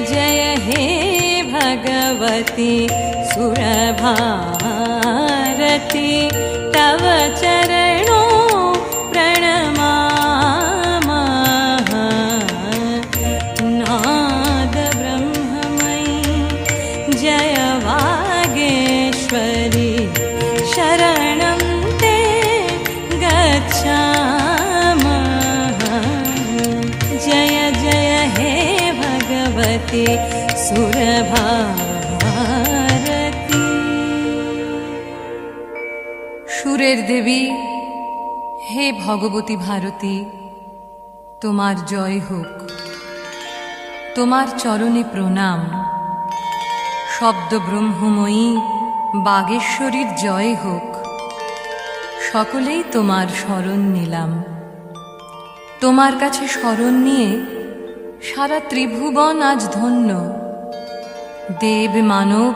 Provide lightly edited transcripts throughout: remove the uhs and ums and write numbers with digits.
जय हे भगवती सुरभारती तव चरणों प्रणमामः। नाद ब्रह्ममयी जय वागेश्वरी शरणं ते गच्छामः। जय जय हे भगवती सुरभारती। সুরের দেবী হে ভগবতী ভারতী, তোমার জয় হোক, তোমার চরণে প্রণাম। শব্দ ব্রহ্মময়ী বাগেশ্বরীর জয় হোক, সকলেই তোমার শরণ নিলাম। তোমার কাছে শরণ নিয়ে সারা ত্রিভুবন আজ ধন্য। দেব মানব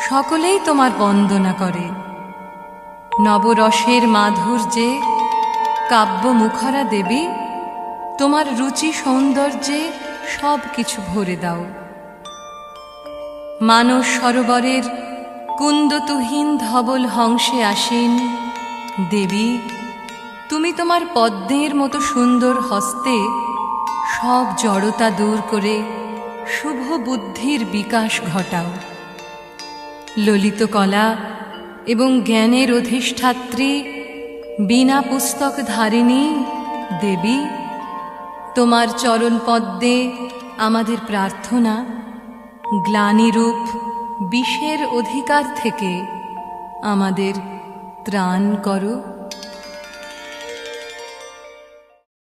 সকলেই তোমার বন্দনা করে। নবরসের মাধুর্যে কাব্য মুখরা দেবী, তোমার রুচি সৌন্দর্যে সব কিছু ভরে দাও। মানস সরোবরের কুন্দতুহীন ধবল হংসে আসীন দেবী, তুমি তোমার পদ্মের মতো সুন্দর হস্তে সব জড়তা দূর করে শুভ বুদ্ধির বিকাশ ঘটাও। ললিত কলা এবং জ্ঞানের অধিষ্ঠাত্রী বিনা পুস্তক ধারিণী দেবী, তোমার চরণ পদ্মে আমাদের প্রার্থনা, গ্লানিরূপ বিষের অধিকার থেকে আমাদের ত্রাণ করো।